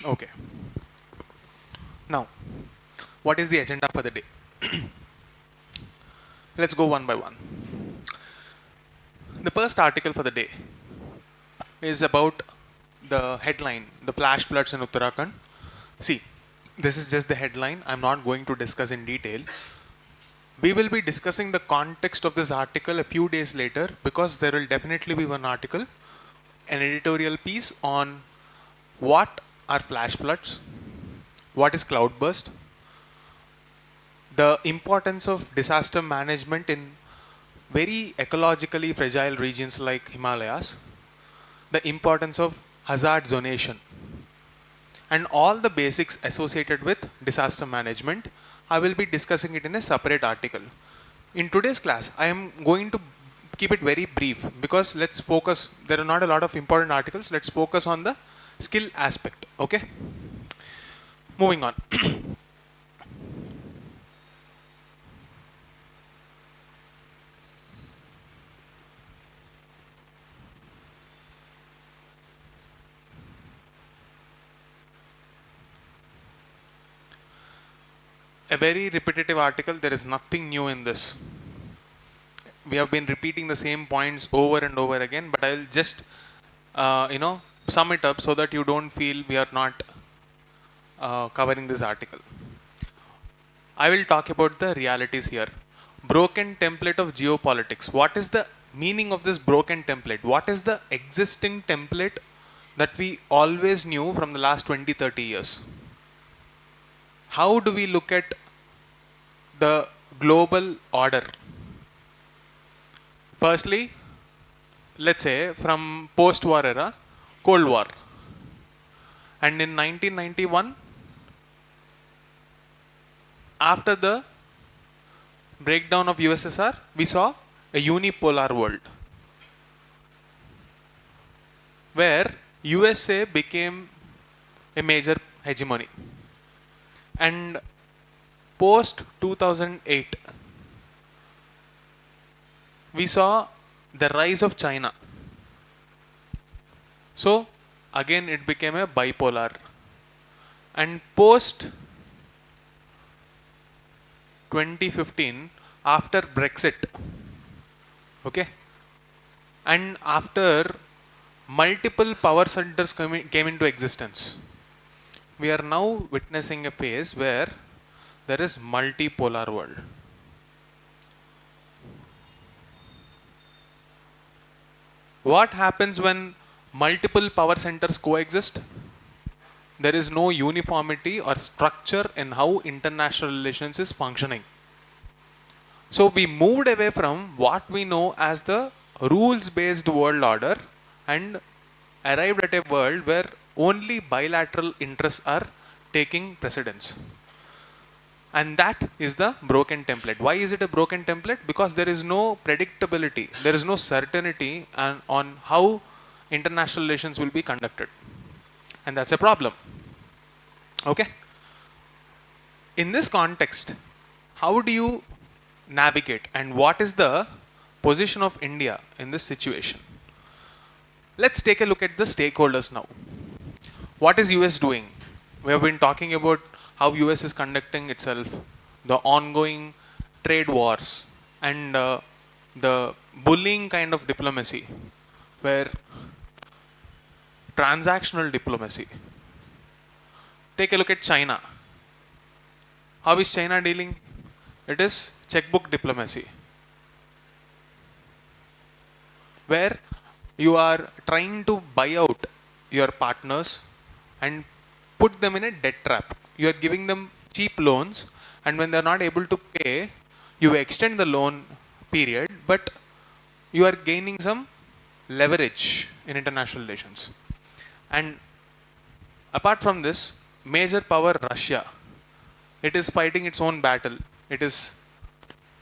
Okay. Now, what is the agenda for the day? Let's go one by one. The first article for the day is about the headline, the flash floods in Uttarakhand. See, this is just the headline. I'm not going to discuss in detail. We will be discussing the context of this article a few days later, because there will definitely be one article, an editorial piece on what are flash floods, what is cloudburst, the importance of disaster management in very ecologically fragile regions like Himalayas, the importance of hazard zonation, and all the basics associated with disaster management. I will be discussing it in a separate article. In today's class, I am going to keep it very brief, because let's focus, there are not a lot of important articles, let's focus on the skill aspect, okay? Moving on. A very repetitive article, there is nothing new in this. We have been repeating the same points over and over again, but I'll just sum it up so that you don't feel we are not covering this article. I will talk about the realities here. Broken template of geopolitics. What is the meaning of this broken template? What is the existing template that we always knew from the last 20-30 years? How do we look at the global order? Firstly, let's say from post-war era, Cold War. And in 1991, after the breakdown of USSR, we saw a unipolar world, where USA became a major hegemony. And post 2008, we saw the rise of China. So again it became a bipolar. And post 2015, after Brexit, okay, and after multiple power centers came into existence, we are now witnessing a phase where there is multipolar world. What happens when multiple power centers coexist? There is no uniformity or structure in how international relations is functioning. So we moved away from what we know as the rules-based world order and arrived at a world where only bilateral interests are taking precedence. And that is the broken template. Why is it a broken template? Because there is no predictability, there is no certainty on how international relations will be conducted. And that's a problem. Okay? In this context, how do you navigate, and what is the position of India in this situation? Let's take a look at the stakeholders now. What is US doing? We have been talking about how US is conducting itself, the ongoing trade wars, and the bullying kind of diplomacy, where transactional diplomacy. Take a look at China. How is China dealing? It is checkbook diplomacy, where you are trying to buy out your partners and put them in a debt trap. You are giving them cheap loans, and when they are not able to pay, you extend the loan period, but you are gaining some leverage in international relations. And apart from this, major power Russia, it is fighting its own battle. It is,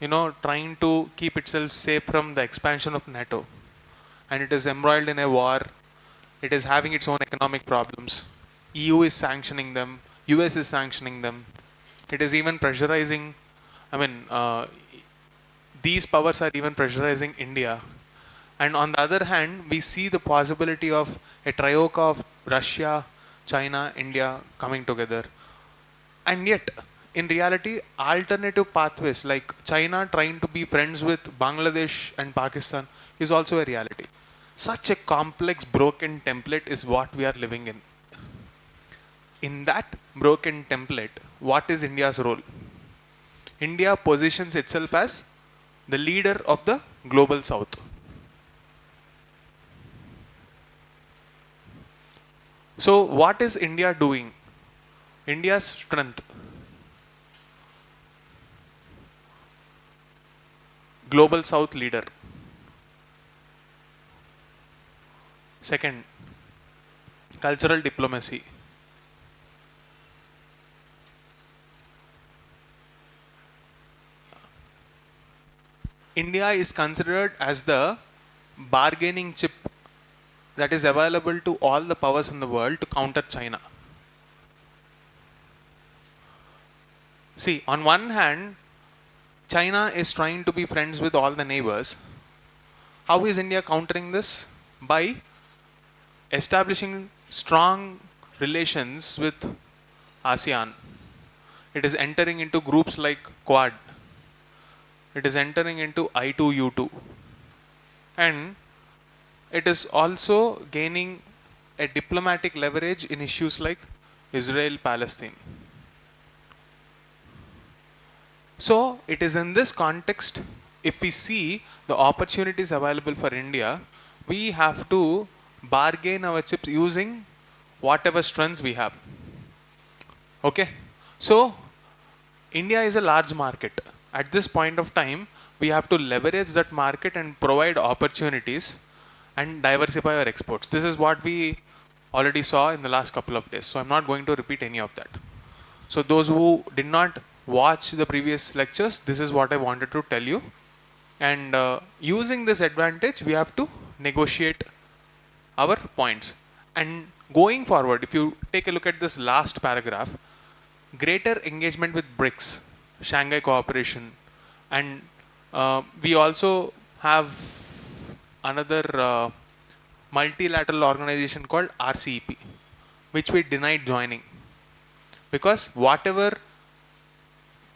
trying to keep itself safe from the expansion of NATO. And it is embroiled in a war. It is having its own economic problems. EU is sanctioning them. US is sanctioning them. It is even pressurizing, these powers are even pressurizing India. And on the other hand, we see the possibility of a troika of Russia, China, India coming together. And yet, in reality, alternative pathways like China trying to be friends with Bangladesh and Pakistan is also a reality. Such a complex, broken template is what we are living in. In that broken template, what is India's role? India positions itself as the leader of the global south. So, what is India doing? India's strength. Global south leader. Second, cultural diplomacy. India is considered as the bargaining chip that is available to all the powers in the world to counter China. See, on one hand, China is trying to be friends with all the neighbors. How is India countering this? By establishing strong relations with ASEAN. It is entering into groups like Quad. It is entering into I2U2. And it is also gaining a diplomatic leverage in issues like Israel-Palestine. So, it is in this context, if we see the opportunities available for India, we have to bargain our chips using whatever strengths we have. Okay? So, India is a large market. At this point of time, we have to leverage that market and provide opportunities and diversify our exports. This is what we already saw in the last couple of days. So, I'm not going to repeat any of that. So, those who did not watch the previous lectures, this is what I wanted to tell you. And using this advantage, we have to negotiate our points. And going forward, if you take a look at this last paragraph, greater engagement with BRICS, Shanghai Cooperation, and we also have another multilateral organization called RCEP, which we denied joining. Because whatever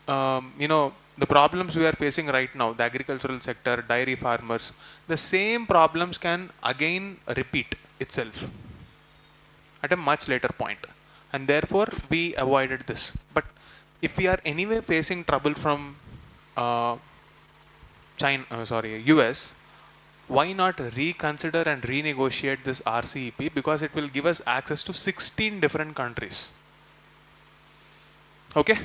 the problems we are facing right now, the agricultural sector, dairy farmers, the same problems can again repeat itself at a much later point. And therefore, we avoided this. But if we are anyway facing trouble from US, why not reconsider and renegotiate this RCEP? Because it will give us access to 16 different countries. Okay?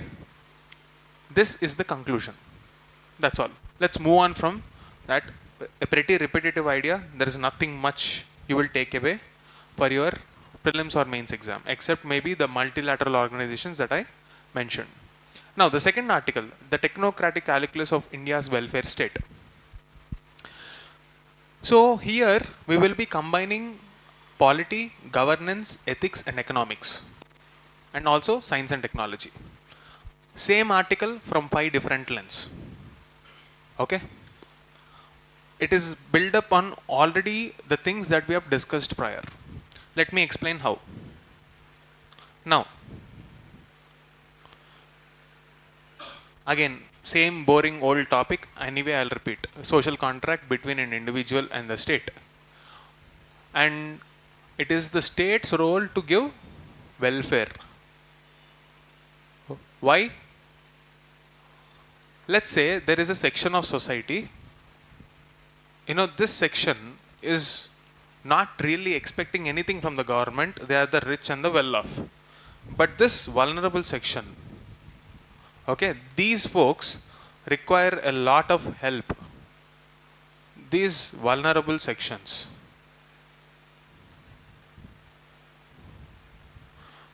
This is the conclusion. That's all. Let's move on from that. A pretty repetitive idea. There is nothing much you will take away for your prelims or mains exam, except maybe the multilateral organizations that I mentioned. Now, the second article, the Technocratic Calculus of India's Welfare State. So, here we will be combining polity, governance, ethics and economics, and also science and technology. Same article from 5 different lenses. Okay? It is built up on already the things that we have discussed prior. Let me explain how. Now, again, same boring old topic. Anyway, I'll repeat. Social contract between an individual and the state. And it is the state's role to give welfare. Why? Let's say there is a section of society. This section is not really expecting anything from the government. They are the rich and the well-off. But this vulnerable section, okay, these folks require a lot of help. These vulnerable sections.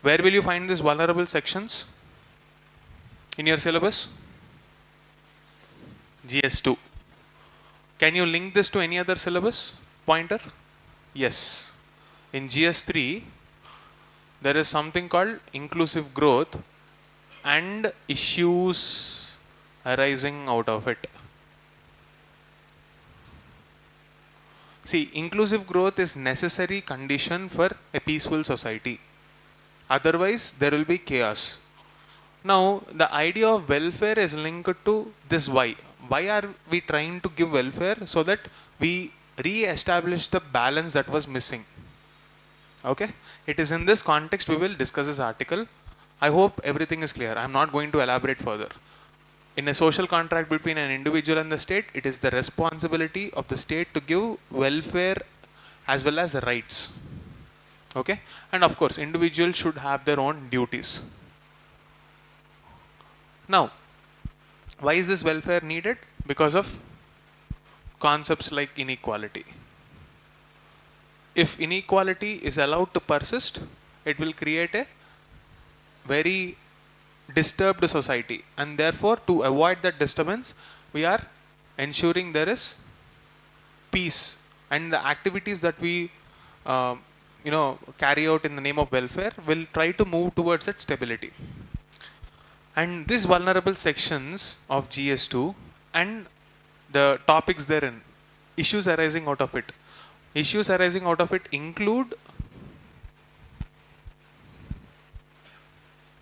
Where will you find these vulnerable sections? In your syllabus? GS2. Can you link this to any other syllabus pointer? Yes. In GS3, there is something called inclusive growth and issues arising out of it. See, inclusive growth is necessary condition for a peaceful society. Otherwise, there will be chaos. Now, the idea of welfare is linked to this why. Why are we trying to give welfare? So that we re-establish the balance that was missing. Okay? It is in this context we will discuss this article. I hope everything is clear. I am not going to elaborate further. In a social contract between an individual and the state, it is the responsibility of the state to give welfare as well as rights. Okay? And of course, individuals should have their own duties. Now, why is this welfare needed? Because of concepts like inequality. If inequality is allowed to persist, it will create a very disturbed society, and therefore to avoid that disturbance, we are ensuring there is peace, and the activities that we carry out in the name of welfare will try to move towards that stability. And these vulnerable sections of GS2 and the topics therein, issues arising out of it. Issues arising out of it include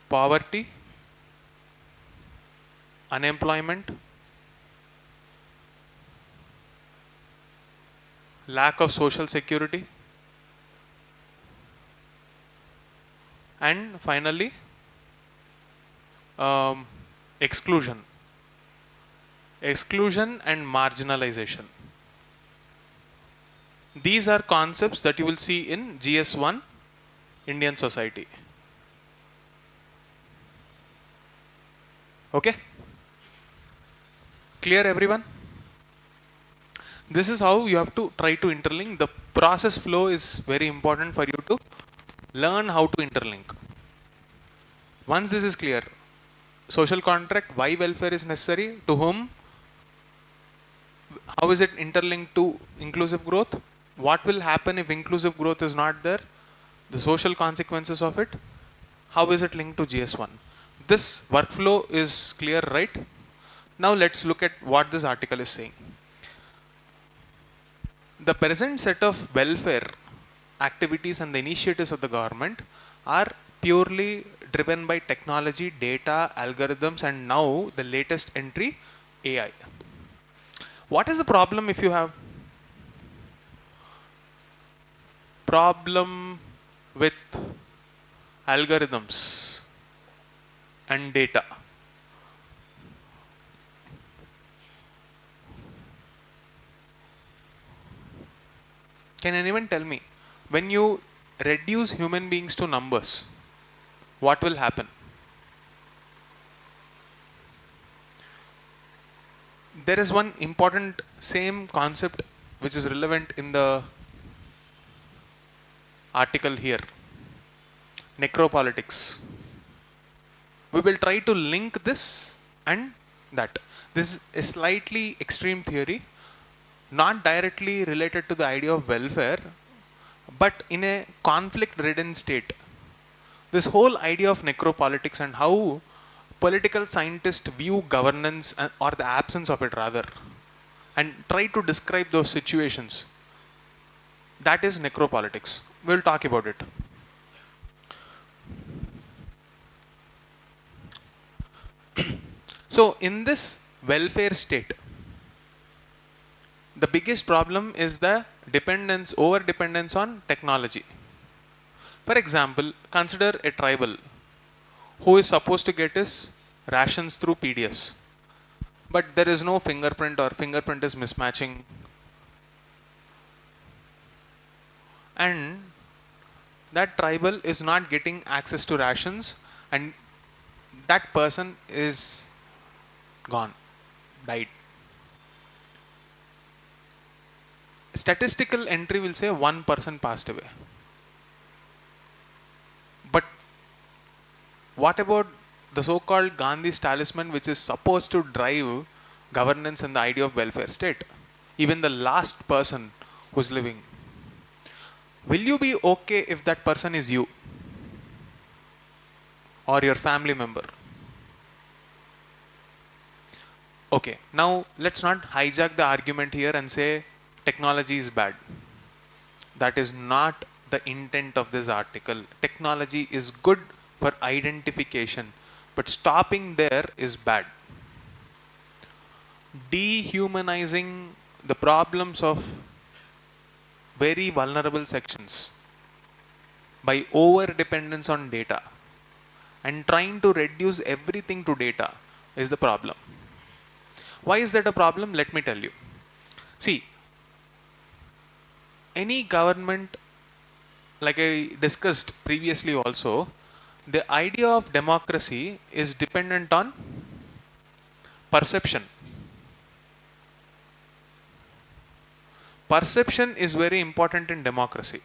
poverty, unemployment, lack of social security, and finally exclusion and marginalization. These are concepts that you will see in GS1 Indian society. Okay? Clear everyone? This is how you have to try to interlink. The process flow is very important for you to learn how to interlink. Once this is clear, social contract, why welfare is necessary, to whom, how is it interlinked to inclusive growth, what will happen if inclusive growth is not there, the social consequences of it, how is it linked to GS1. This workflow is clear, right? Now let's look at what this article is saying. The present set of welfare activities and the initiatives of the government are purely driven by technology, data, algorithms, and now the latest entry, AI. What is the problem if you have problem with algorithms and data? Can anyone tell me, when you reduce human beings to numbers, what will happen? There is one important same concept which is relevant in the article here, necropolitics. We will try to link this and that. This is a slightly extreme theory, not directly related to the idea of welfare, but in a conflict-ridden state. This whole idea of necropolitics and how political scientists view governance or the absence of it rather, and try to describe those situations, that is necropolitics. We'll talk about it. So in this welfare state, the biggest problem is the over dependence on technology. For example, consider a tribal who is supposed to get his rations through PDS, but there is no fingerprint or fingerprint is mismatching, and that tribal is not getting access to rations, and that person is gone, died. Statistical entry will say one person passed away. But what about the so-called Gandhi's talisman, which is supposed to drive governance and the idea of welfare state? Even the last person who's living. Will you be okay if that person is you or your family member? Okay, now let's not hijack the argument here and say technology is bad. That is not the intent of this article. Technology is good for identification, but stopping there is bad. Dehumanizing the problems of very vulnerable sections by over dependence on data and trying to reduce everything to data is the problem. Why is that a problem? Let me tell you. See, any government, like I discussed previously also, the idea of democracy is dependent on perception. Perception is very important in democracy.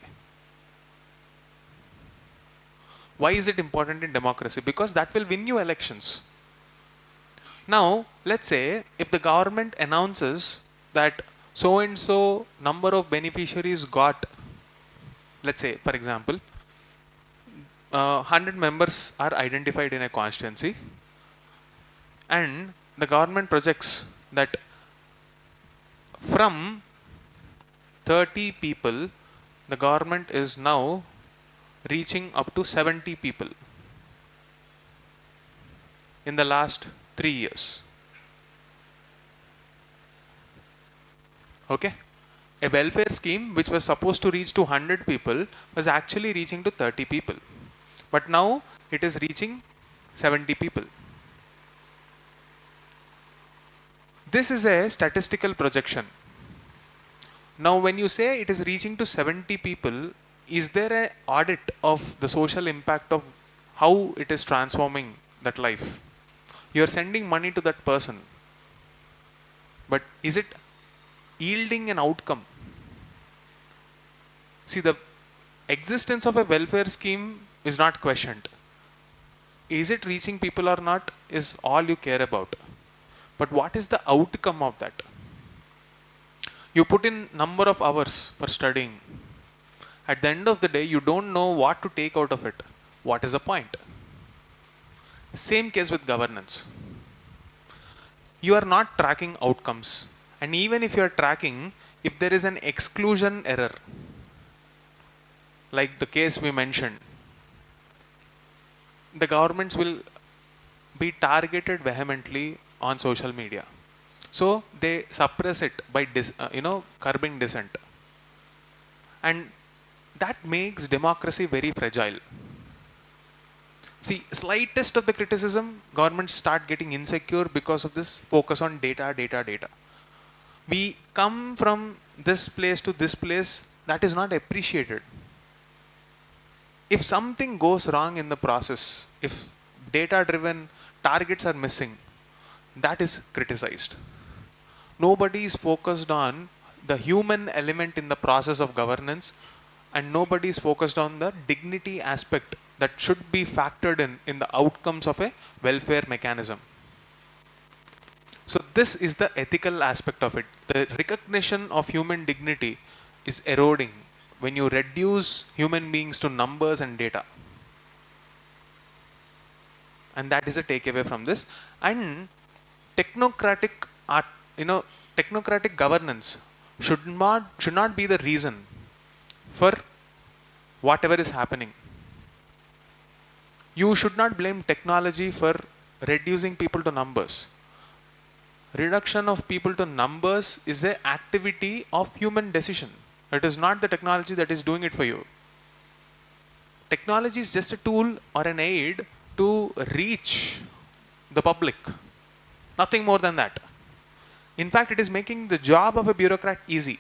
Why is it important in democracy? Because that will win you elections. Now, let's say if the government announces that so and so number of beneficiaries got, let's say, for example, 100 members are identified in a constituency, and the government projects that from 30 people, the government is now reaching up to 70 people in the last 3 years. Okay? A welfare scheme which was supposed to reach to 100 people was actually reaching to 30 people. But now it is reaching 70 people. This is a statistical projection. Now when you say it is reaching to 70 people, is there an audit of the social impact of how it is transforming that life? You are sending money to that person, but is it yielding an outcome? See, the existence of a welfare scheme is not questioned. Is it reaching people or not is all you care about. But what is the outcome of that? You put in number of hours for studying. At the end of the day, you don't know what to take out of it. What is the point? Same case with governance. You are not tracking outcomes. And even if you are tracking, if there is an exclusion error, like the case we mentioned, the governments will be targeted vehemently on social media. So they suppress it by curbing dissent. And that makes democracy very fragile. See, slightest of the criticism, governments start getting insecure because of this focus on data. We come from this place to this place, that is not appreciated. If something goes wrong in the process, if data-driven targets are missing, that is criticized. Nobody is focused on the human element in the process of governance, and nobody is focused on the dignity aspect that should be factored in the outcomes of a welfare mechanism. So this is the ethical aspect of it. The recognition of human dignity is eroding when you reduce human beings to numbers and data. And that is a takeaway from this. And technocratic governance should not be the reason for whatever is happening. You should not blame technology for reducing people to numbers. Reduction of people to numbers is an activity of human decision. It is not the technology that is doing it for you. Technology is just a tool or an aid to reach the public. Nothing more than that. In fact, it is making the job of a bureaucrat easy.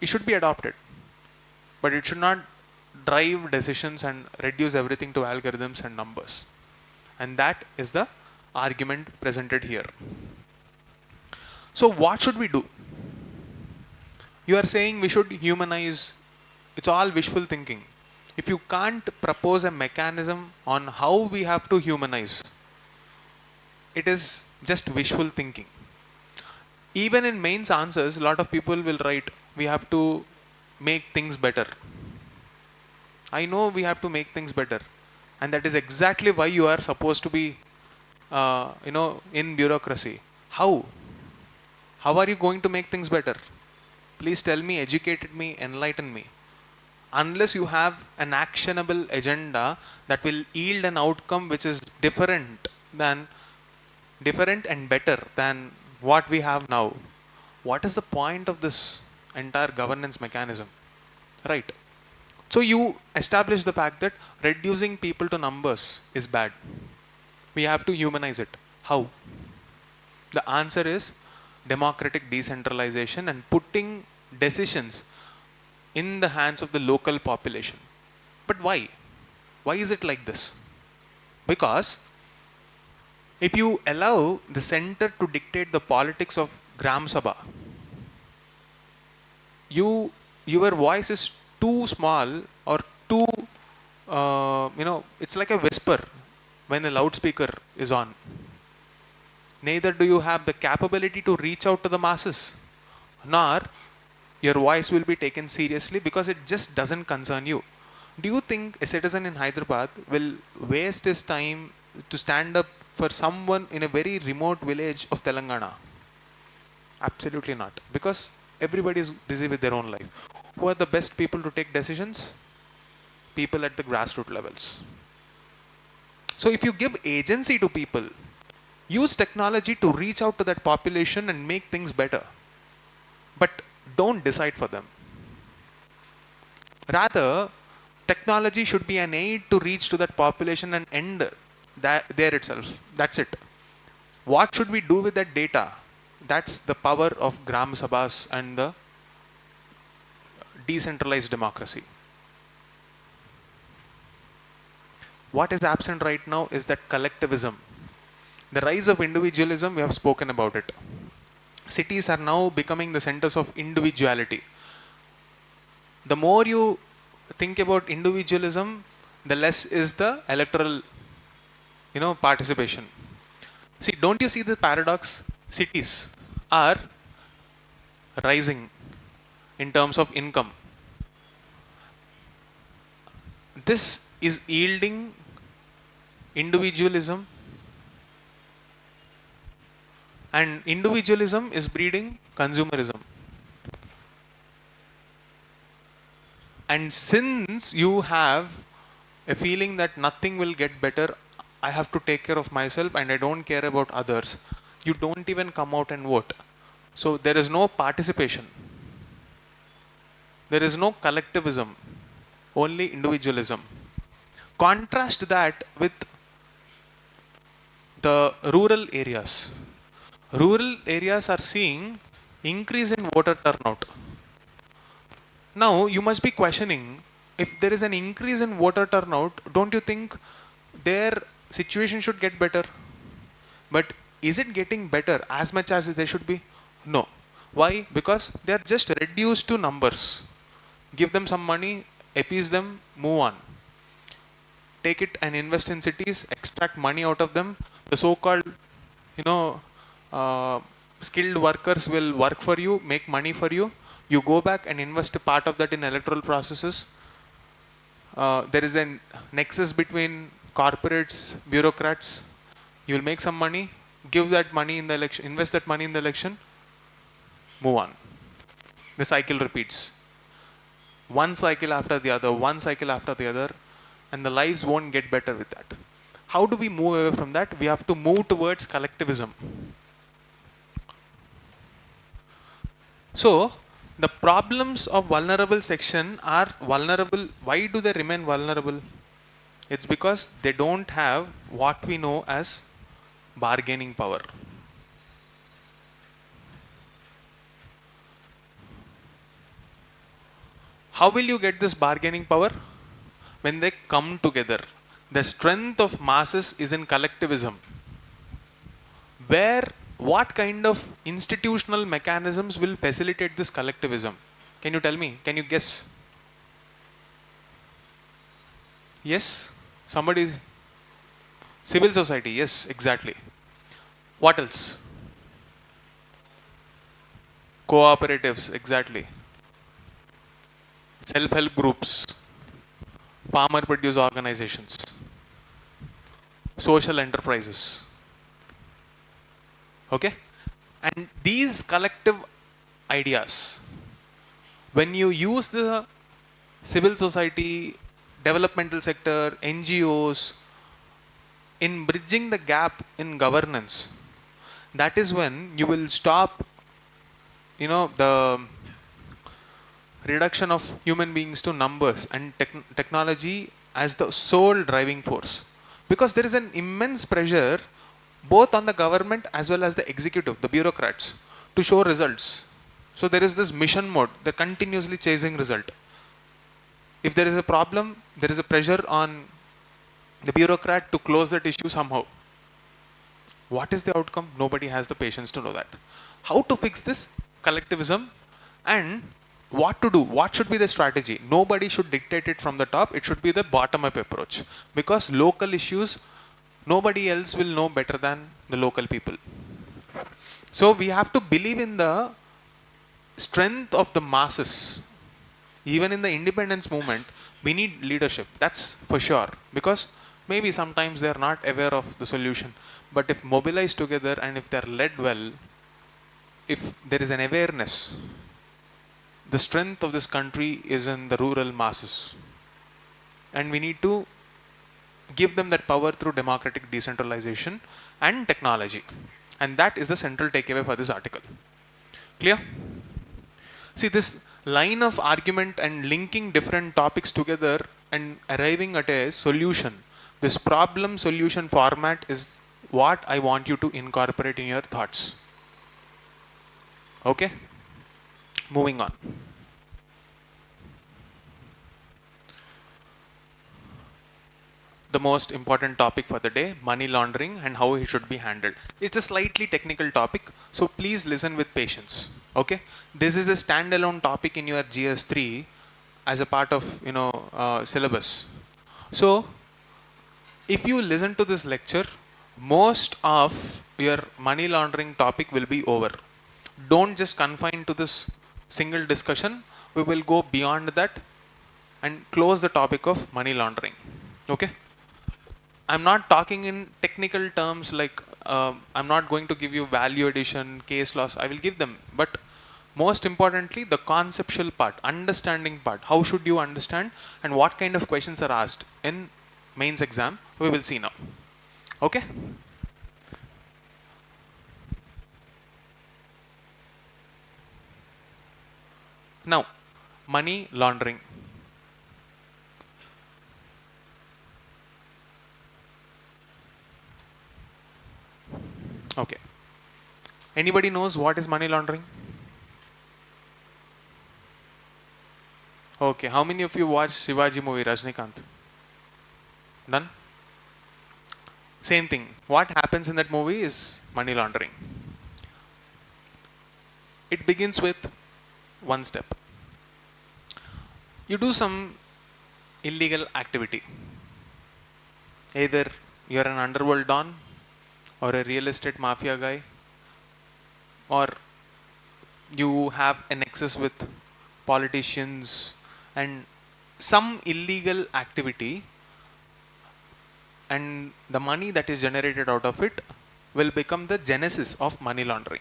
It should be adopted. But it should not drive decisions and reduce everything to algorithms and numbers. And that is the argument presented here. So what should we do? You are saying we should humanize. It's all wishful thinking. If you can't propose a mechanism on how we have to humanize, it is just wishful thinking. Even in mains answers, a lot of people will write, we have to make things better. I know we have to make things better. And that is exactly why you are supposed to be in bureaucracy. How? How are you going to make things better? Please tell me, educate me, enlighten me. unless you have an actionable agenda that will yield an outcome which is different and better than what we have now, what is the point of this entire governance mechanism? Right. So you establish the fact that reducing people to numbers is bad. We have to humanize it. How? The answer is democratic decentralization and putting decisions in the hands of the local population. But why? Why is it like this? Because if you allow the center to dictate the politics of Gram Sabha, your voice is too small or too, it's like a whisper when a loudspeaker is on. Neither do you have the capability to reach out to the masses, nor your voice will be taken seriously because it just doesn't concern you. Do you think a citizen in Hyderabad will waste his time to stand up for someone in a very remote village of Telangana? Absolutely not. Because everybody is busy with their own life. Who are the best people to take decisions? People at the grassroots levels. So if you give agency to people, use technology to reach out to that population and make things better. But don't decide for them. Rather, technology should be an aid to reach to that population and end that there itself. That's it. What should we do with that data? That's the power of Gram Sabhas and the decentralized democracy. What is absent right now is that collectivism. The rise of individualism, we have spoken about it. Cities are now becoming the centers of individuality. The more you think about individualism, the less is the electoral, participation. See, don't you see the paradox? Cities are rising in terms of income. This is yielding individualism, and individualism is breeding consumerism. And since you have a feeling that nothing will get better, I have to take care of myself and I don't care about others, you don't even come out and vote. So there is no participation. There is no collectivism, only individualism. Contrast that with the rural areas. Rural areas are seeing increase in voter turnout. Now you must be questioning, if there is an increase in voter turnout, don't you think their situation should get better? But is it getting better as much as they should be? No. Why? Because they are just reduced to numbers. Give them some money, appease them, move on. Take it and invest in cities, extract money out of them. The so-called, skilled workers will work for you, make money for you. You go back and invest a part of that in electoral processes. There is a nexus between corporates, bureaucrats. You will make some money, give that money in the election, invest that money in the election, move on. The cycle repeats. One cycle after the other, one cycle after the other, and the lives won't get better with that. How do we move away from that? We have to move towards collectivism. So, the problems of vulnerable section are vulnerable. Why do they remain vulnerable? It's because they don't have what we know as bargaining power. How will you get this bargaining power? When they come together. The strength of masses is in collectivism. What kind of institutional mechanisms will facilitate this collectivism? Can you tell me? Can you guess? Yes? Somebody? Civil society, yes, exactly. What else? Cooperatives, exactly. Self-help groups. Farmer produce organizations. Social enterprises. Okay? And these collective ideas, when you use the civil society, developmental sector, NGOs, in bridging the gap in governance. That is when you will stop, the reduction of human beings to numbers and technology as the sole driving force. Because there is an immense pressure both on the government as well as the executive, the bureaucrats, to show results. So there is this mission mode, they're continuously chasing result. If there is a problem, there is a pressure on the bureaucrat to close that issue somehow. What is the outcome? Nobody has the patience to know that. How to fix this? Collectivism. And what to do? What should be the strategy? Nobody should dictate it from the top. It should be the bottom-up approach. Because local issues, nobody else will know better than the local people. So we have to believe in the strength of the masses. Even in the independence movement, we need leadership. That's for sure. Because maybe sometimes they are not aware of the solution. But if mobilized together and if they are led well, if there is an awareness, the strength of this country is in the rural masses. And we need to give them that power through democratic decentralization and technology. And that is the central takeaway for this article. Clear? See, this line of argument and linking different topics together and arriving at a solution, this problem solution format is what I want you to incorporate in your thoughts. Okay? Moving on. The most important topic for the day, money laundering and how it should be handled. It's a slightly technical topic, so please listen with patience. Okay? This is a standalone topic in your GS3 as a part of syllabus. So, if you listen to this lecture, most of your money laundering topic will be over. Don't just confine to this single discussion. We will go beyond that and close the topic of money laundering. Okay? I'm not talking in technical terms like I'm not going to give you value addition, case loss. I will give them. But most importantly, the conceptual part, understanding part. How should you understand and what kind of questions are asked in mains exam, we will see now. Okay? Now, money laundering. Okay. Anybody knows what is money laundering? Okay. How many of you watched Shivaji movie Rajnikant? Done? Same thing. What happens in that movie is money laundering. It begins with one step. You do some illegal activity. Either you're an underworld don, or a real estate mafia guy, or you have a nexus with politicians and some illegal activity, and the money that is generated out of it will become the genesis of money laundering.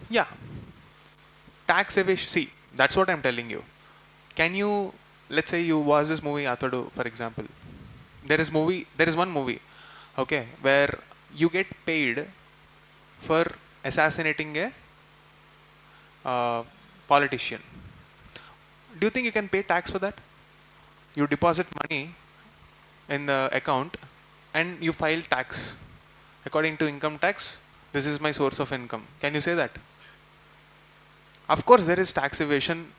Yeah. Tax evasion. See, that's what I'm telling you. Can you, let's say you watch this movie Atadu, for example. There is one movie, okay, where you get paid for assassinating a politician. Do you think you can pay tax for that? You deposit money in the account and you file tax. According to income tax, this is my source of income. Can you say that? Of course, there is tax evasion,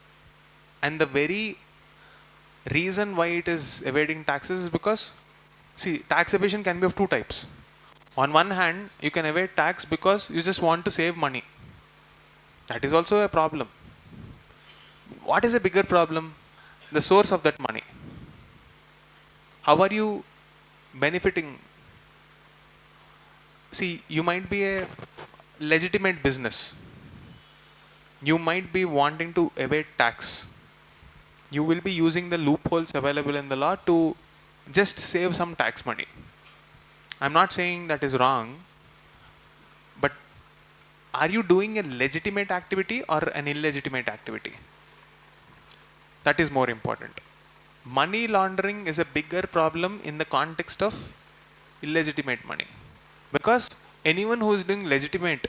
and the very reason why it is evading taxes is because, see, tax evasion can be of two types. On one hand, you can evade tax because you just want to save money. That is also a problem. What is a bigger problem? The source of that money. How are you benefiting? See, you might be a legitimate business. You might be wanting to evade tax. You will be using the loopholes available in the law to just save some tax money. I'm not saying that is wrong, but are you doing a legitimate activity or an illegitimate activity? That is more important. Money laundering is a bigger problem in the context of illegitimate money, because anyone who is doing legitimate,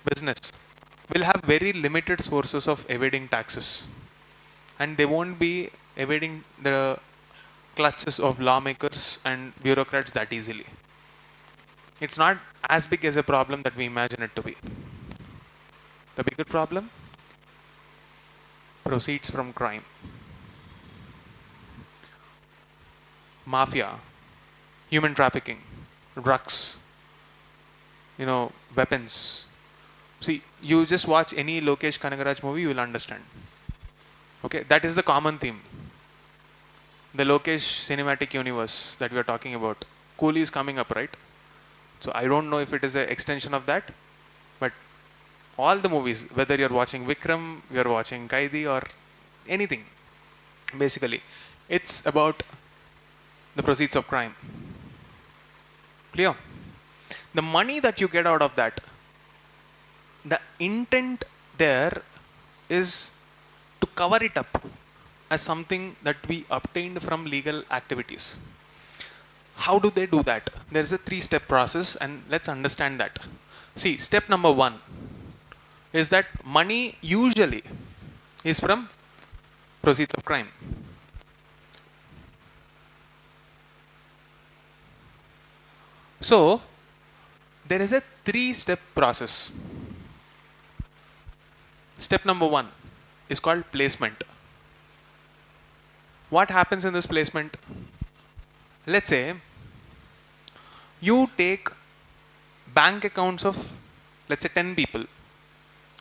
business will have very limited sources of evading taxes, and they won't be evading the clutches of lawmakers and bureaucrats that easily. It's not as big as a problem that we imagine it to be. The bigger problem, proceeds from crime. Mafia, human trafficking, drugs, weapons. See, you just watch any Lokesh Kanagaraj movie, you will understand. Okay, that is the common theme. The Lokesh cinematic universe that we are talking about. Cooley is coming up, right? So I don't know if it is an extension of that, but all the movies, whether you're watching Vikram, you're watching Kaidi or anything, basically, it's about the proceeds of crime. Clear? The money that you get out of that, the intent there is to cover it up as something that we obtained from legal activities. How do they do that? There is a 3-step process, and let's understand that. See, step number 1 is that money usually is from proceeds of crime. So, there is a 3-step process. Step number 1 is called placement. What happens in this placement? Let's say you take bank accounts of, let's say, 10 people.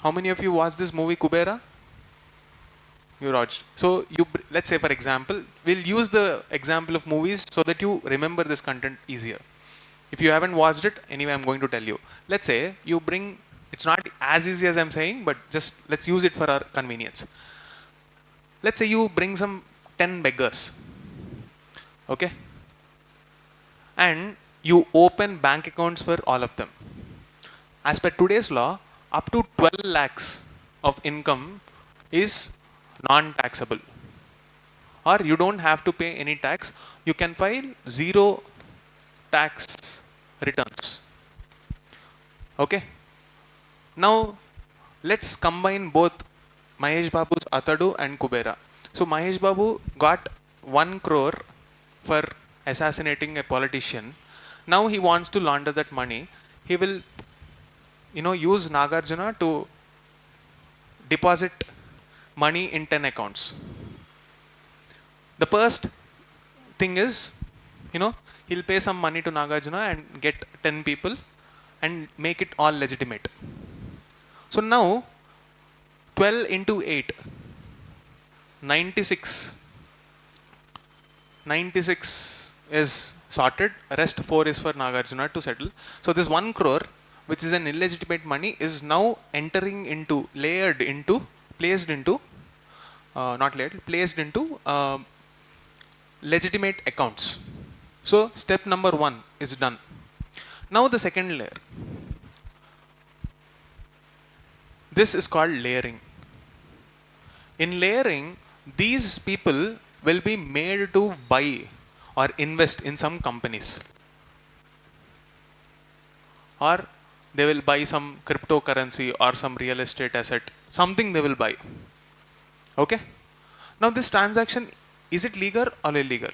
How many of you watched this movie Kubera? You watched. So let's say, for example, we'll use the example of movies so that you remember this content easier. If you haven't watched it, anyway, I'm going to tell you. Let's say you bring, it's not as easy as I'm saying, but just let's use it for our convenience. Let's say you bring some 10 beggars. Okay? And you open bank accounts for all of them. As per today's law, up to 12 lakhs of income is non-taxable. Or you don't have to pay any tax. You can file 0 tax returns. Okay? Now, let's combine both Mahesh Babu's Atadu and Kubera. So, Mahesh Babu got 1 crore for assassinating a politician. Now he wants to launder that money. He will, use Nagarjuna to deposit money in 10 accounts. The first thing is, he'll pay some money to Nagarjuna and get 10 people and make it all legitimate. So now, 12 into 8, 96 is sorted, rest 4 is for Nagarjuna to settle. So this 1 crore, which is an illegitimate money, is now placed into legitimate accounts. So step number 1 is done. Now the second layer. This is called layering. In layering, these people will be made to buy or invest in some companies. Or they will buy some cryptocurrency or some real estate asset. Something they will buy. Okay? Now this transaction, is it legal or illegal?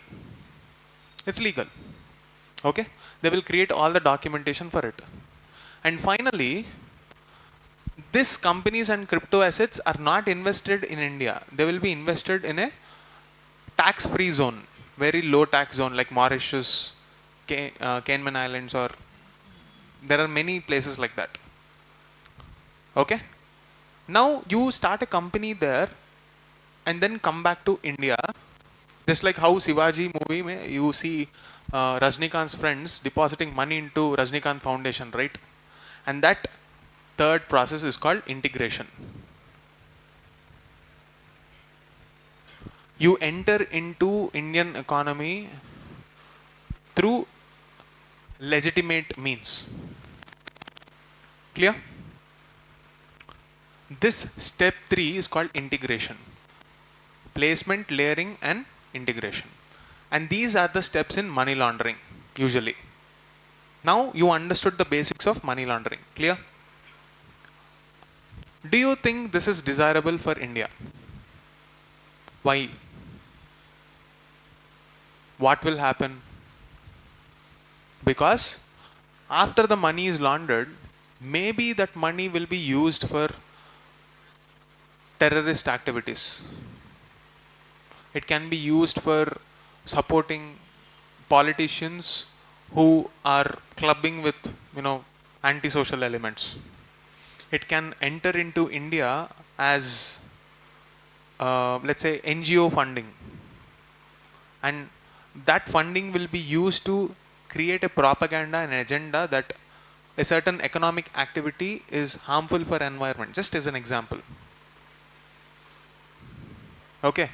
It's legal. Okay? They will create all the documentation for it. And finally, these companies and crypto assets are not invested in India. They will be invested in a tax-free zone, very low tax zone like Mauritius, Cayman Islands, or there are many places like that. Okay? Now you start a company there and then come back to India. Just like how Shivaji movie, you see Rajnikant's friends depositing money into Rajnikant Foundation, right? And that third process is called integration. You enter into Indian economy through legitimate means. Clear? This step 3 is called integration. Placement, layering and integration. And these are the steps in money laundering usually. Now you understood the basics of money laundering. Clear? Do you think this is desirable for India? Why? What will happen? Because after the money is laundered, maybe that money will be used for terrorist activities. It can be used for supporting politicians who are clubbing with, antisocial elements. It can enter into India as, let's say, NGO funding. And that funding will be used to create a propaganda and agenda that a certain economic activity is harmful for environment, just as an example. Okay.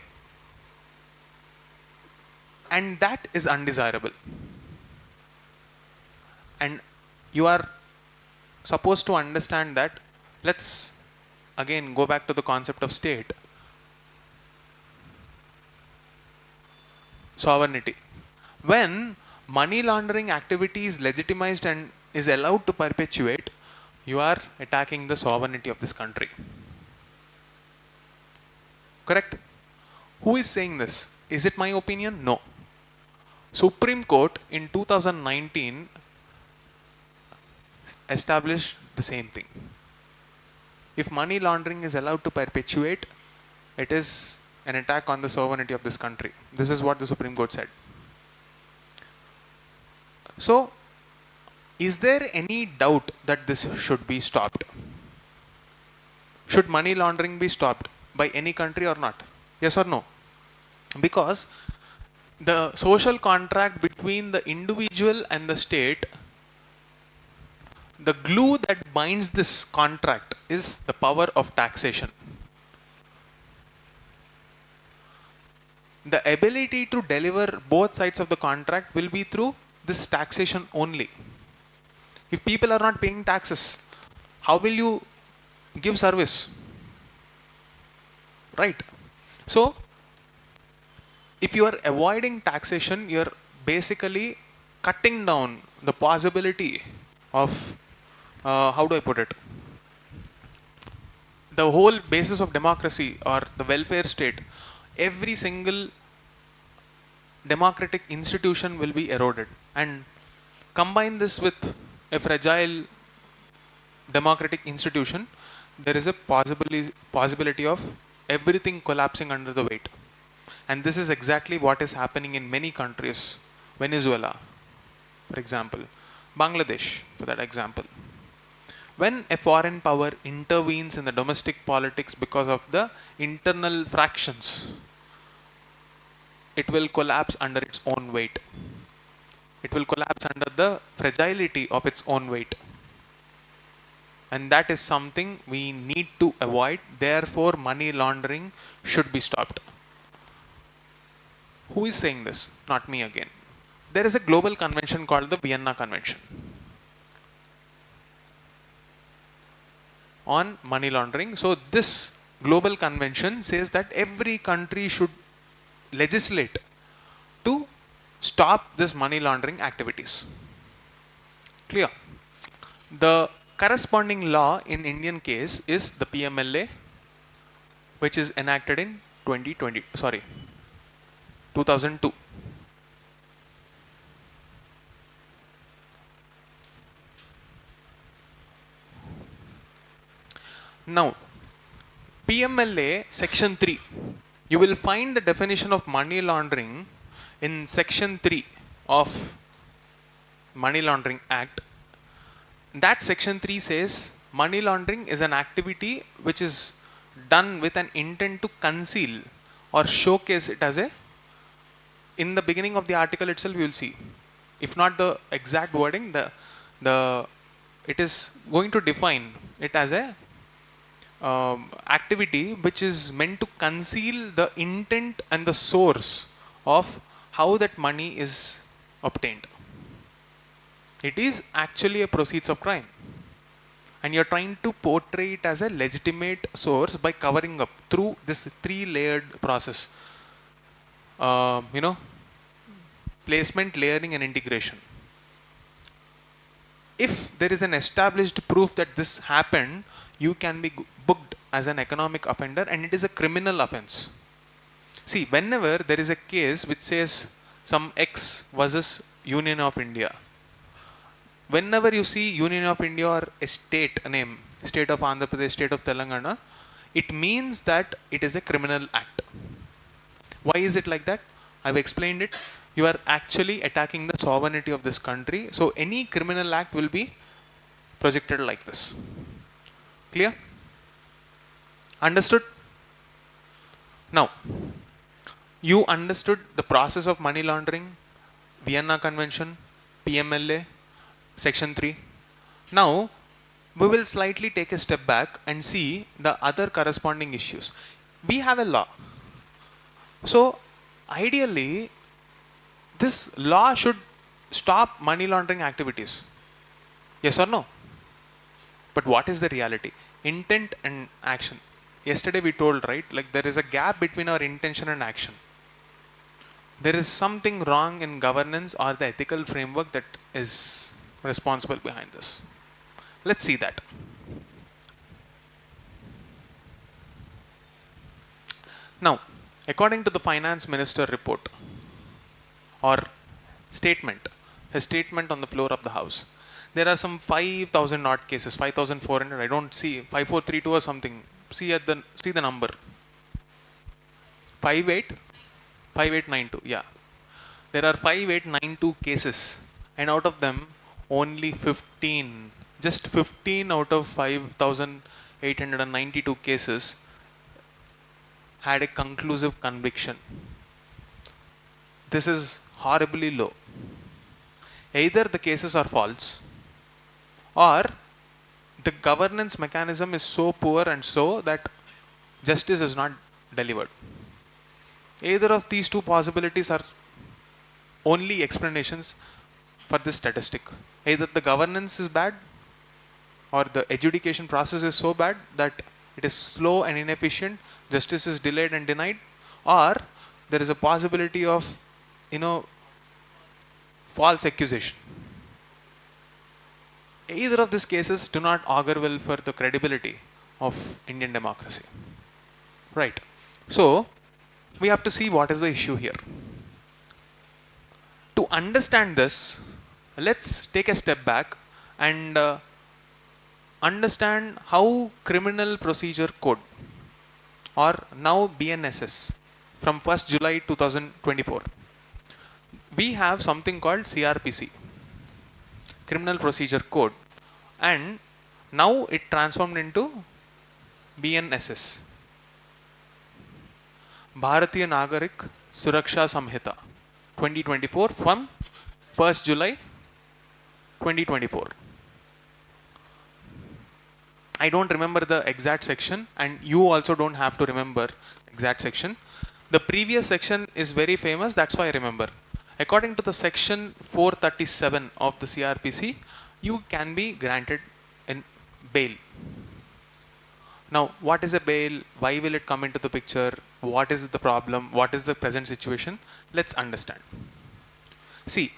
And that is undesirable. And you are supposed to understand that. Let's again go back to the concept of state. Sovereignty. When money laundering activity is legitimized and is allowed to perpetuate, you are attacking the sovereignty of this country. Correct? Who is saying this? Is it my opinion? No. Supreme Court in 2019 established the same thing. If money laundering is allowed to perpetuate, it is an attack on the sovereignty of this country. This is what the Supreme Court said. So, is there any doubt that this should be stopped? Should money laundering be stopped by any country or not? Yes or no? Because the social contract between the individual and the state, the glue that binds this contract is the power of taxation. The ability to deliver both sides of the contract will be through this taxation only. If people are not paying taxes, how will you give service? Right? So, if you are avoiding taxation, you are basically cutting down the possibility of, how do I put it? The whole basis of democracy or the welfare state, every single democratic institution will be eroded. And combine this with a fragile democratic institution, there is a possibility of everything collapsing under the weight. And this is exactly what is happening in many countries. Venezuela, for example, Bangladesh, for that example. When a foreign power intervenes in the domestic politics because of the internal fractions, it will collapse under its own weight. It will collapse under the fragility of its own weight. And that is something we need to avoid. Therefore, money laundering should be stopped. Who is saying this? Not me again. There is a global convention called the Vienna Convention on money laundering. So this global convention says that every country should legislate to stop this money laundering activities. Clear? The corresponding law in Indian case is the PMLA, which is enacted in 2002. Now, PMLA section 3, you will find the definition of money laundering in section 3 of Money Laundering Act. That section 3 says money laundering is an activity which is done with an intent to conceal or showcase it as a, in the beginning of the article itself you will see, if not the exact wording, it is going to define it as a activity which is meant to conceal the intent and the source of how that money is obtained. It is actually a proceeds of crime. and you're trying to portray it as a legitimate source by covering up through this three-layered process. You know, placement, layering, and integration. If there is an established proof that this happened, you can be booked as an economic offender, and it is a criminal offense. See, whenever there is a case which says some X versus Union of India, whenever you see Union of India or a state name, state of Andhra Pradesh, state of Telangana, it means that it is a criminal act. Why is it like that? I've explained it. You are actually attacking the sovereignty of this country. So any criminal act will be projected like this. Clear? Understood? Now, you understood the process of money laundering, Vienna Convention, PMLA, Section 3. Now, we will slightly take a step back and see the other corresponding issues. We have a law. So, ideally, this law should stop money laundering activities. Yes or no? But what is the reality? Intent and action. Yesterday we told, right, like there is a gap between our intention and action. There is something wrong in governance or the ethical framework that is responsible behind this. Let's see that. Now, according to the finance minister report or statement, his statement on the floor of the house, there are some 5,000 odd cases, 5,400. I don't see 5432 or something. See the number. 5892. Yeah, there are 5892 cases, and out of them only 15, just 15 out of 5,892 cases had a conclusive conviction. This is horribly low. Either the cases are false, or the governance mechanism is so poor and so that justice is not delivered. Either of these two possibilities are only explanations for this statistic. Either the governance is bad, or the adjudication process is so bad that it is slow and inefficient, justice is delayed and denied, or there is a possibility of, false accusation. Either of these cases do not augur well for the credibility of Indian democracy. Right. So, we have to see what is the issue here. To understand this, let's take a step back and understand how Criminal Procedure Code, or now BNSS, from 1st July 2024, we have something called CRPC, Criminal Procedure Code, and now it transformed into BNSS, Bharatiya Nagarik Suraksha Samhita 2024, from 1st July 2024. I don't remember the exact section, and you also don't have to remember exact section. The previous section is very famous, that's why I remember. According to the section 437 of the CRPC, you can be granted in bail. Now, what is a bail? Why will it come into the picture? What is the problem? What is the present situation? Let's understand. See,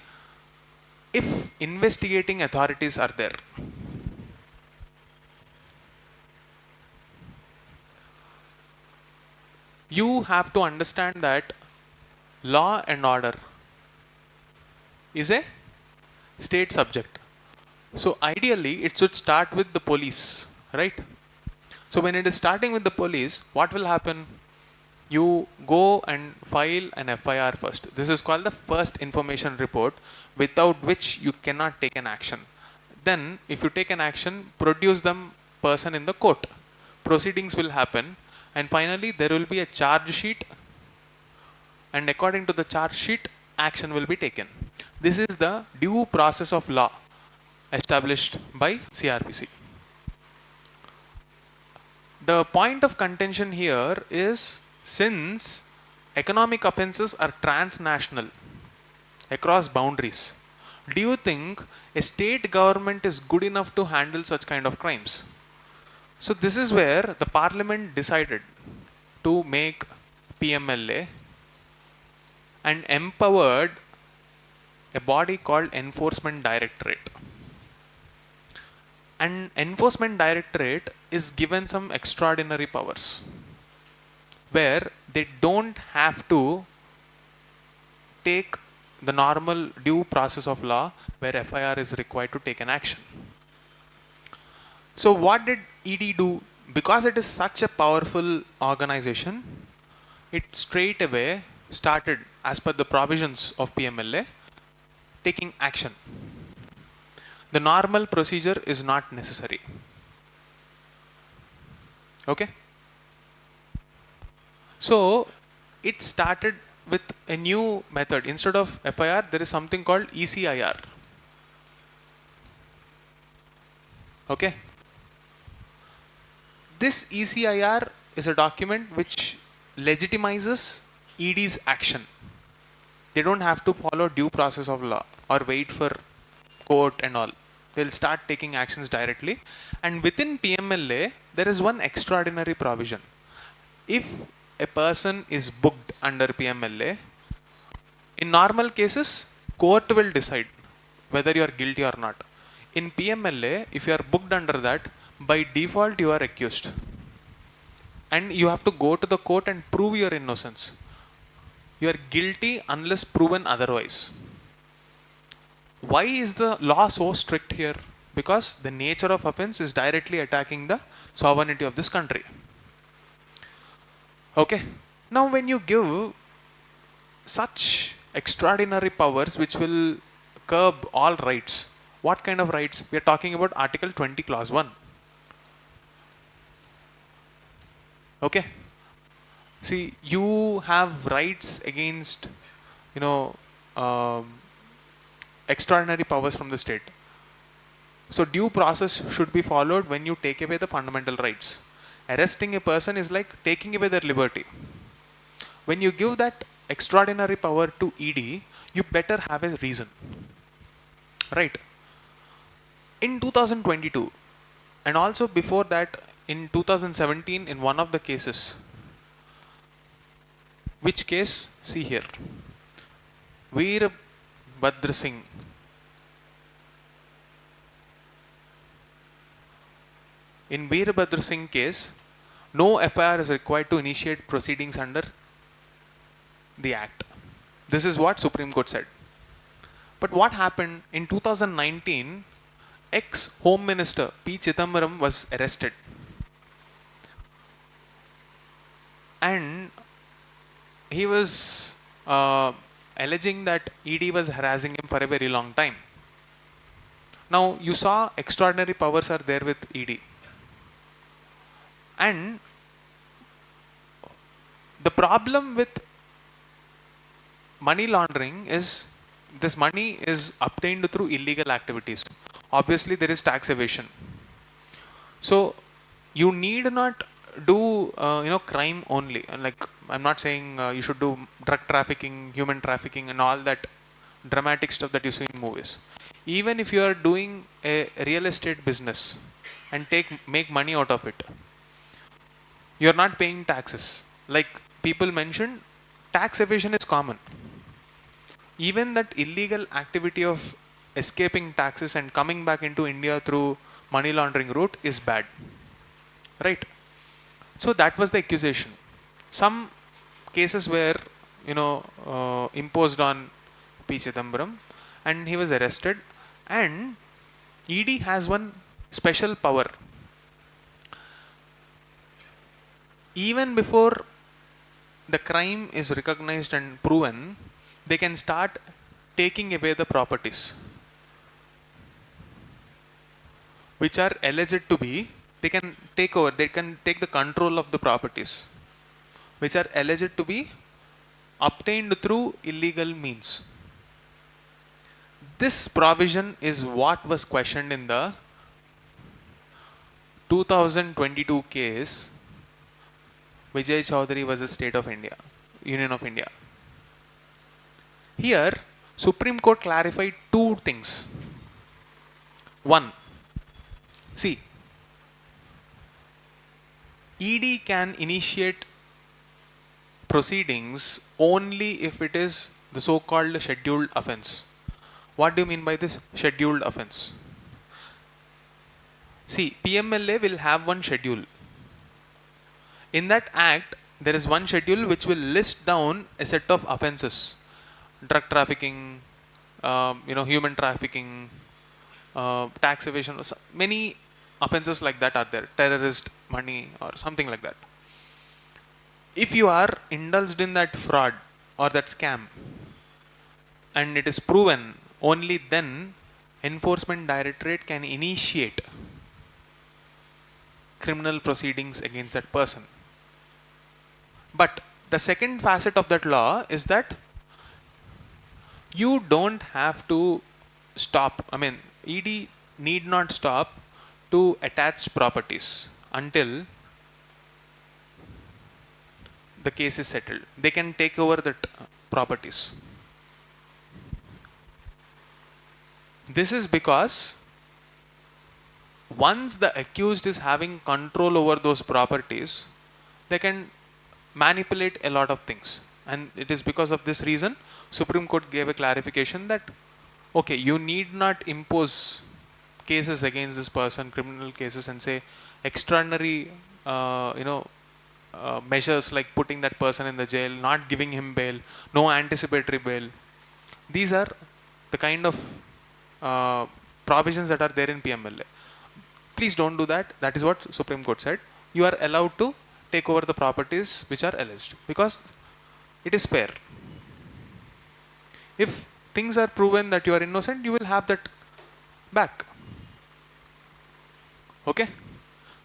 if investigating authorities are there, you have to understand that law and order is a state subject. So ideally, it should start with the police, right? So when it is starting with the police, what will happen? You go and file an FIR first. This is called the first information report, without which you cannot take an action. Then, if you take an action, produce the person in the court. Proceedings will happen, and finally there will be a charge sheet, and according to the charge sheet, action will be taken. This is the due process of law established by CRPC. The point of contention here is, since economic offences are transnational, across boundaries, Do you think a state government is good enough to handle such kind of crimes? So this is where the parliament decided to make PMLA and empowered a body called Enforcement Directorate. And Enforcement Directorate is given some extraordinary powers where they don't have to take the normal due process of law where FIR is required to take an action. So what did ED do? Because it is such a powerful organization, it straight away started, as per the provisions of PMLA, taking action. The normal procedure is not necessary. Okay? So it started with a new method. Instead of FIR, there is something called ECIR. Okay? This ECIR is a document which legitimizes ED's action. They don't have to follow due process of law or wait for court and all. They'll start taking actions directly. And within PMLA, there is one extraordinary provision. If a person is booked under PMLA, in normal cases, court will decide whether you are guilty or not. In PMLA, if you are booked under that, by default you are accused. And you have to go to the court and prove your innocence. You are guilty unless proven otherwise. Why is the law so strict here? Because the nature of offense is directly attacking the sovereignty of this country. Okay. Now when you give such extraordinary powers which will curb all rights, what kind of rights? We are talking about Article 20 Clause 1. Okay. See, you have rights against, extraordinary powers from the state. So due process should be followed when you take away the fundamental rights. Arresting a person is like taking away their liberty. When you give that extraordinary power to ED, you better have a reason. Right? In 2022, and also before that, in 2017, in one of the cases, which case? See here. Veerbhadra Singh. In Veerbhadra Singh case, no FIR is required to initiate proceedings under the Act. This is what Supreme Court said. But what happened in 2019, ex-Home Minister P. Chidambaram was arrested. And he was alleging that ED was harassing him for a very long time. Now you saw extraordinary powers are there with ED. And the problem with money laundering is this money is obtained through illegal activities. Obviously there is tax evasion. So you need not do crime only. Like, I'm not saying you should do drug trafficking, human trafficking and all that dramatic stuff that you see in movies. Even if you are doing a real estate business and make money out of it, you are not paying taxes. Like people mentioned, tax evasion is common. Even that illegal activity of escaping taxes and coming back into India through money laundering route is bad. Right? So that was the accusation. Some cases were, imposed on P. Chidambaram and he was arrested. And ED has one special power. Even before the crime is recognized and proven, they can start taking away the properties which are alleged to be, they can take over, they can take the control of the properties which are alleged to be obtained through illegal means. This provision is what was questioned in the 2022 case Vijay Chaudhary versus State of India, Union of India. Here, Supreme Court clarified two things. One, see, ED can initiate proceedings only if it is the so-called scheduled offense. What do you mean by this scheduled offense? See, PMLA will have one schedule. In that act, there is one schedule which will list down a set of offenses: drug trafficking, human trafficking, tax evasion. Many offenses like that are there. Terrorist money or something like that. If you are indulged in that fraud or that scam, and it is proven, only then Enforcement Directorate can initiate criminal proceedings against that person. But the second facet of that law is that you don't have to stop. ED need not stop to attach properties until the case is settled. They can take over that properties. This is because once the accused is having control over those properties, they can manipulate a lot of things. And it is because of this reason Supreme Court gave a clarification that okay, you need not impose cases against this person, criminal cases, and say extraordinary measures like putting that person in the jail, not giving him bail, no anticipatory bail. These are the kind of provisions that are there in PMLA. Please don't do that. That is what Supreme Court said. You are allowed to take over the properties which are alleged because it is fair. If things are proven that you are innocent, you will have that back. Okay?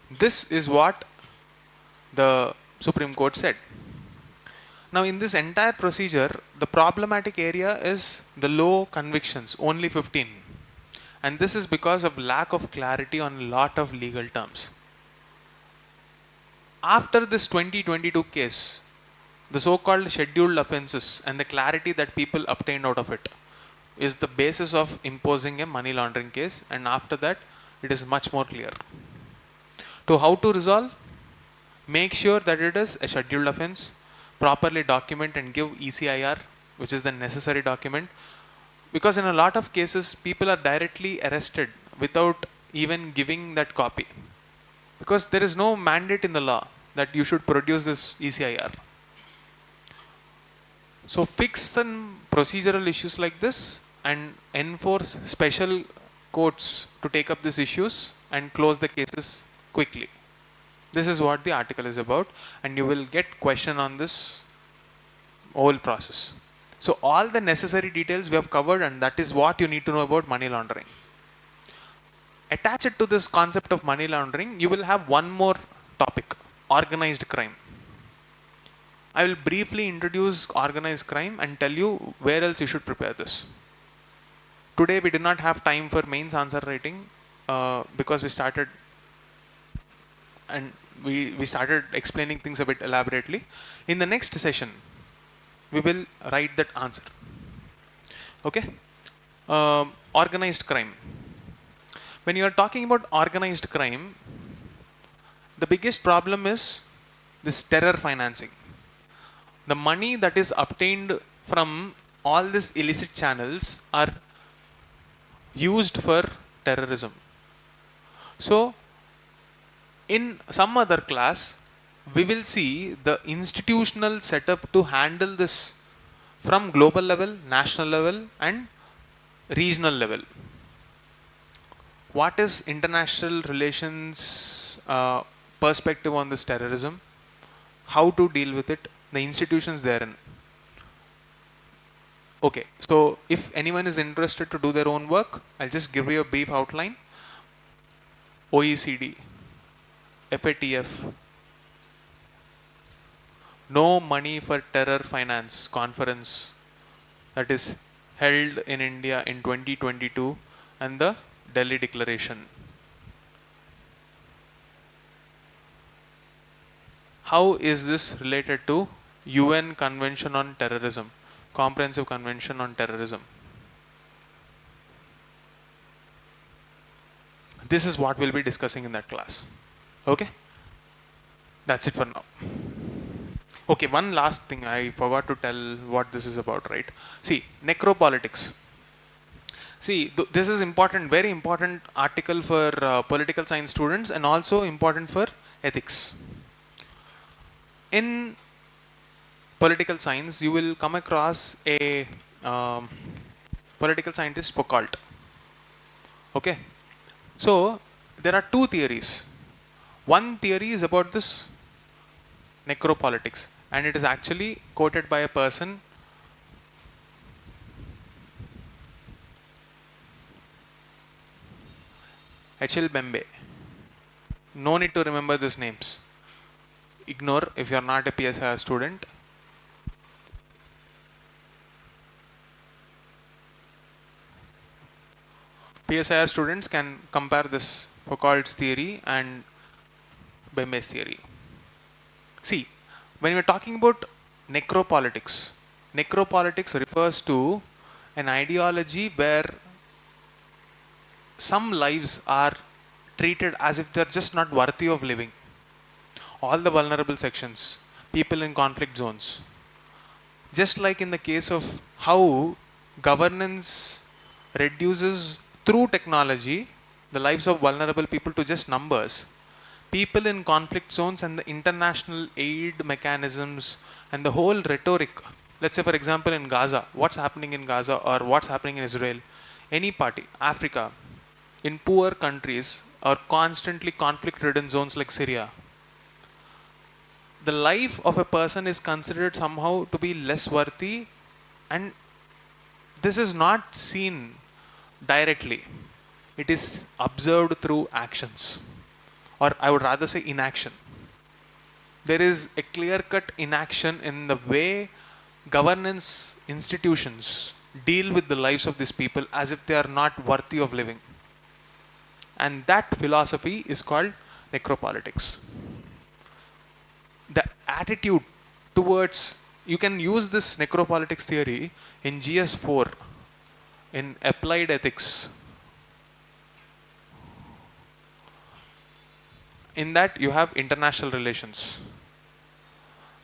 This is what the Supreme Court said. Now in this entire procedure, the problematic area is the low convictions, only 15. And this is because of lack of clarity on a lot of legal terms. After this 2022 case, the so-called scheduled offenses and the clarity that people obtained out of it is the basis of imposing a money laundering case, and after that it is much more clear. To how to resolve? Make sure that it is a scheduled offense, properly document and give ECIR, which is the necessary document, because in a lot of cases people are directly arrested without even giving that copy, because there is no mandate in the law that you should produce this ECIR. So fix some procedural issues like this and enforce special courts to take up these issues and close the cases quickly. This is what the article is about, and you will get question on this whole process. So all the necessary details we have covered, and that is what you need to know about money laundering. Attach it to this concept of money laundering, you will have one more topic: organized crime. I will briefly introduce organized crime and tell you where else you should prepare this. Today we did not have time for mains answer writing because we started explaining things a bit elaborately. In the next session, we will write that answer. Okay? Organized crime. When you are talking about organized crime, the biggest problem is this terror financing. The money that is obtained from all these illicit channels are used for terrorism. So, in some other class, we will see the institutional setup to handle this from global level, national level, and regional level. What is international relations perspective on this terrorism? How to deal with it? The institutions therein. Okay, so if anyone is interested to do their own work, I'll just give you a brief outline. OECD, FATF, No Money for Terror Finance conference that is held in India in 2022, and the Delhi Declaration. How is this related to UN Convention on Terrorism, Comprehensive Convention on Terrorism? This is what we'll be discussing in that class. Okay? That's it for now. Okay, one last thing I forgot to tell what this is about, right? See, necropolitics. See, this is important, very important article for political science students and also important for ethics. In political science, you will come across a political scientist Foucault. Okay, so there are two theories. One theory is about this necropolitics, and it is actually quoted by a person, H.L. Bembe. No need to remember these names. Ignore if you are not a PSIR student. PSIR students can compare this Foucault's theory and Bembe's theory. See, when we are talking about necropolitics, necropolitics refers to an ideology where some lives are treated as if they are just not worthy of living. All the vulnerable sections, people in conflict zones. Just like in the case of how governance reduces through technology the lives of vulnerable people to just numbers, people in conflict zones and the international aid mechanisms and the whole rhetoric. Let's say, for example, in Gaza, what's happening in Gaza or what's happening in Israel, any party, Africa, in poor countries or constantly conflict-ridden zones like Syria, the life of a person is considered somehow to be less worthy, and this is not seen directly. It is observed through actions, or I would rather say inaction. There is a clear-cut inaction in the way governance institutions deal with the lives of these people as if they are not worthy of living. And that philosophy is called necropolitics. The attitude towards, you can use this necropolitics theory in GS4, in applied ethics. In that you have international relations.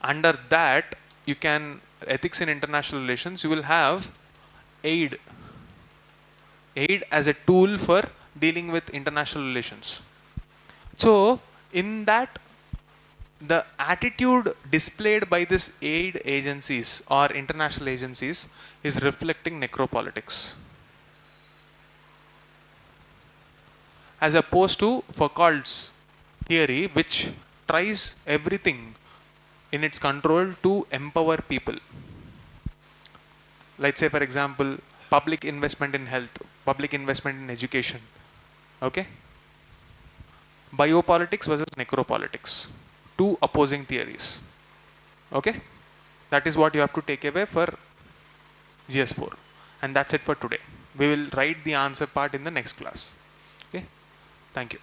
Under that you can, ethics in international relations, you will have aid. Aid as a tool for dealing with international relations. So in that, the attitude displayed by this aid agencies or international agencies is reflecting necropolitics, as opposed to Foucault's theory, which tries everything in its control to empower people. Let's say, for example, public investment in health, public investment in education. Okay? Biopolitics versus necropolitics. Two opposing theories. Okay? That is what you have to take away for GS4. And that's it for today. We will write the answer part in the next class. Okay? Thank you.